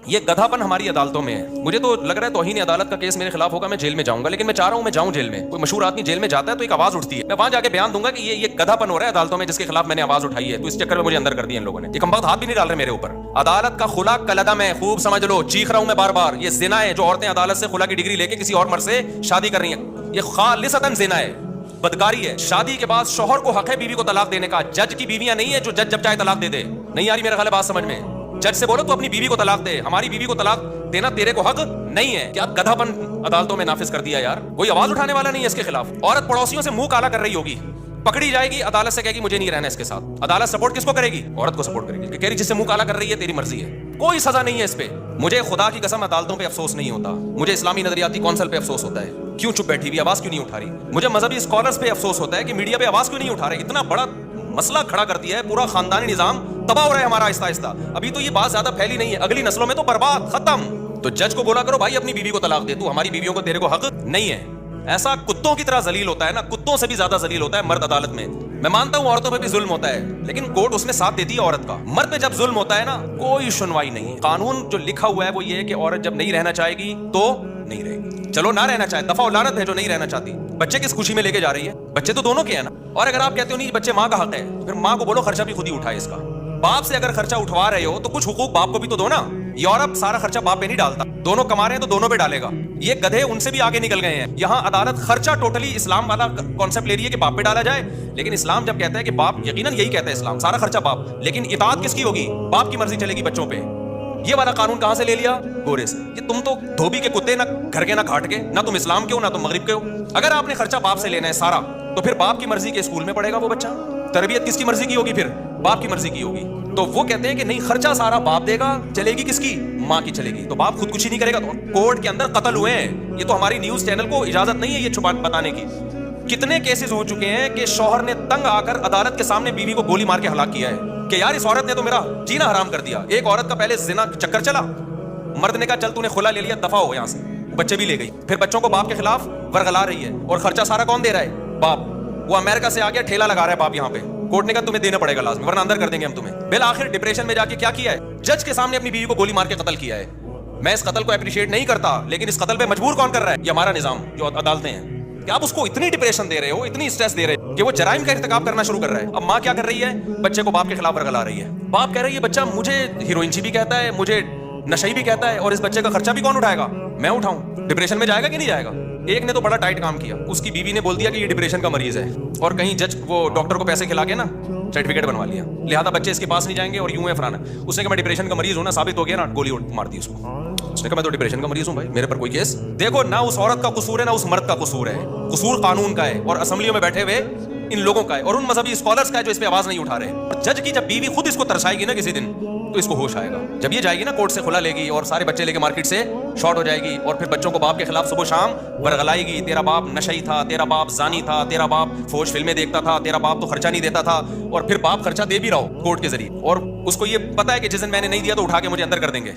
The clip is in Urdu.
یہ گدھاپن ہماری عدالتوں میں ہے. مجھے تو لگ رہا ہے توہین عدالت کا کیس میرے خلاف ہوگا, میں جیل میں جاؤں گا, لیکن میں چاہ رہا ہوں میں جاؤں جیل میں. کوئی مشہور آدمی جیل میں جاتا ہے تو ایک آواز اٹھتی ہے, میں وہاں جا کے بیان دوں گا کہ یہ گدھاپن ہو رہا ہے عدالتوں میں جس کے خلاف میں نے آواز اٹھائی ہے, تو اس چکر میں مجھے اندر کر دیا ان لوگوں نے. یہ کمبخت ہاتھ بھی نہیں ڈال رہے میرے اوپر. عدالت کا خلا کلعدم ہے, خوب سمجھ لو, چیخ رہا ہوں میں بار بار. یہ زنا ہے جو عورتیں عدالت سے خلا کی ڈگری لے کے کسی اور مرد سے شادی کر رہی ہیں, یہ خالصتاً زنا ہے, بدکاری ہے. شادی کے بعد شوہر کو حق ہے بیوی کو طلاق دینے کا. جج کی بیویاں نہیں ہے جو جج جب چاہے طلاق دے دے. نہیں آ رہی میرا خیال ہے بات سمجھ میں. جج سے بولو تو اپنی بیوی کو طلاق دے, ہماری بیوی کو طلاق دینا تیرے کو حق نہیں ہے. کیا گدھاپن عدالتوں میں نافذ کر دیا یار, کوئی آواز اٹھانے والا نہیں ہے اس کے خلاف. عورت پڑوسیوں سے منہ کالا کر رہی ہوگی, پکڑی جائے گی, عدالت سے کہے گی مجھے نہیں رہنا اس کے ساتھ. عدالت سپورٹ کس کو کرے گی؟ عورت کو سپورٹ کرے گی, کہہ رہی جس سے منہ کالا کر رہی ہے تیری مرضی ہے. کوئی سزا نہیں ہے اس پہ. مجھے خدا کی قسم عدالتوں پہ افسوس نہیں ہوتا, مجھے اسلامی نظریاتی کونسل پہ افسوس ہوتا ہے. کیوں چپ بیٹھی ہوئی, آواز کیوں نہیں اٹھا رہی. مجھے مذہبی اسکالرز پہ افسوس ہوتا ہے کہ میڈیا پہ آواز کیوں نہیں اٹھا رہے. اتنا بڑا مسئلہ کھڑا کر دیا ہے, پورا خاندانی نظام تباہ ہو رہا ہے ہمارا آہستہ آہستہ. ابھی تو یہ بات زیادہ پھیلی نہیں ہے, اگلی نسلوں میں تو برباد, ختم. تو جج کو بولا کرو بھائی اپنی بیوی کو طلاق دے, تو ہماری بیویوں کو تیرے کو حق نہیں ہے. ایسا کتوں کی طرح ذلیل ہوتا ہے نا, کتوں سے بھی زیادہ ذلیل ہوتا ہے مرد عدالت میں. میں مانتا ہوں عورتوں پہ بھی ظلم ہوتا ہے, لیکن کورٹ اس میں ساتھ دیتی ہے عورت کا. مرد پہ جب ظلم ہوتا ہے نا کوئی سنوائی نہیں. قانون جو لکھا ہوا ہے وہ یہ ہے کہ عورت جب نہیں رہنا چاہے گی تو نہیں رہے گی. چلو نہ رہنا چاہے, دفعہ لعنت ہے جو نہیں رہنا چاہتی. بچے کس خوشی میں لے کے جا رہی ہے, بچے تو دونوں کے ہیں نا. اور اگر آپ کہتے ہو نہیں بچے ماں کا حق ہے, پھر ماں کو بولو خرچہ بھی خود ہی اٹھائے اس کا. باپ سے اگر خرچہ اٹھوا رہے ہو تو کچھ حقوق باپ کو بھی تو دو نا. یورپ سارا خرچہ باپ پہ نہیں ڈالتا, دونوں کما رہے ہیں تو دونوں پہ ڈالے گا. یہ گدھے ان سے بھی آگے نکل گئے ہیں. یہاں عدالت خرچہ ٹوٹلی اسلام والا کانسیپٹ لے رہی ہے کہ باپ پہ ڈالا جائے, لیکن اسلام جب کہتا ہے کہ باپ, یقیناً یہی کہتا ہے اسلام, سارا خرچہ باپ, لیکن اطاعت کس کی ہوگی؟ باپ کی مرضی چلے گی بچوں پہ. یہ والا قانون کہاں سے لے لیا؟ گورے سے. کہ تم تو دھوبی کے کتے, نہ گھر کے نہ گھاٹ کے, نہ تم اسلام کے ہو نہ تم مغرب کے ہو. اگر آپ نے خرچہ باپ سے لینا ہے سارا, تو پھر باپ کی مرضی کے اسکول میں پڑھے گا وہ بچہ. تربیت کس کی مرضی کی ہوگی؟ پھر باپ کی مرضی کی ہوگی. تو وہ کہتے ہیں کہ نہیں, خرچہ سارا باپ دے گا, چلے گی کس کی؟ ماں کی چلے گی. تو باپ خودکشی نہیں کرے گا. تو کورٹ کے اندر قتل ہوئے ہیں. یہ تو ہماری نیوز چینل کو اجازت نہیں ہے یہ چھپا بتانے کی. کتنے کیسز ہو چکے ہیں کہ شوہر نے تنگ آ کر عدالت کے سامنے بیوی کو گولی مار کے ہلاک کیا ہے کہ یار اس عورت نے تو میرا جینا حرام کر دیا. ایک عورت کا پہلے زنا چکر چلا, مرد نے کہا چل تو نے خلا لے لیا, دفع ہو یہاں سے, بچے بھی لے گئی. پھر بچوں کو باپ کے خلاف ورغلا رہی ہے, اور خرچہ سارا کون دے رہا ہے؟ باپ. وہ امریکہ سے آ گیا, ٹھیلا لگا رہا ہے باپ یہاں پہ. کورٹ نے کہا تمہیں دینا پڑے گا لازمی, ورنہ اندر کر دیں گے ہم تمہیں. بالآخر ڈپریشن میں جا کے کیا کیا ہے؟ جج کے سامنے اپنی بیوی کو گولی مار کے قتل کیا ہے. میں اس قتل کو اپریشیٹ نہیں کرتا, لیکن اس قتل پہ مجبور کون کر رہا ہے؟ یہ ہمارا نظام جو عدالتیں ہیں. کہ آپ اس کو اتنی ڈپریشن دے رہے ہو, اتنی اسٹریس دے رہے ہو کہ وہ جرائم کا ارتکاب کرنا شروع کر رہا ہے. اب ماں کیا کر رہی ہے؟ بچے کو باپ کے خلاف ورغلا رہی ہے. باپ کہہ رہی ہے بچہ مجھے ہیروئنچی بھی کہتا ہے, مجھے نشئی بھی کہتا ہے, اور اس بچے کا خرچہ بھی کون اٹھائے گا؟ میں اٹھاؤں. ڈپریشن میں جائے گا کہ نہیں جائے گا؟ ایک نے تو بڑا ٹائٹ کام کیا, اس کی بیوی نے بول دیا کہ یہ ڈپریشن کا مریض ہے, اور کہیں جج وہ ڈاکٹر کو پیسے کھلا کے نا سرٹیفکیٹ بنوا لیا, لہٰذا بچے اس کے پاس نہیں جائیں گے, اور یوں ہے فلانا. اس نے کہا میں ڈپریشن کا مریض ہوں نا, ثابت ہو گیا نا, گولی مار دی اس کو. اس نے کہا میں تو ڈپریشن کا مریض ہوں بھائی, میرے پر کوئی کیس. دیکھو نہ اس عورت کا قصور ہے نہ اس مرد کا قصور ہے, قصور قانون کا ہے, اور اسمبلیوں میں بیٹھے ہوئے ان لوگوں کا ہے, اور ان مذہبی اسکالرز کا ہے جو اس پہ آواز نہیں اٹھا رہے. اور جج کی جب بیوی خود اس کو ترسائے گی نا کسی دن, تو اس کو ہوش آئے گا. جب یہ جائے گی نا کورٹ سے خلا لے گی, اور سارے بچے لے کے مارکیٹ سے شارٹ ہو جائے گی, اور پھر بچوں کو باپ کے خلاف صبح شام ورغلائے گی. تیرا باپ نشئی تھا, تیرا باپ زانی تھا, تیرا باپ فوش فلمیں دیکھتا تھا, تیرا باپ تو خرچہ نہیں دیتا تھا, اور پھر باپ خرچہ دے بھی رہا ہو کورٹ کے ذریعے, اور اس کو یہ پتا ہے کہ جس دن میں نے نہیں دیا تو اٹھا کے مجھے اندر کر دیں گے.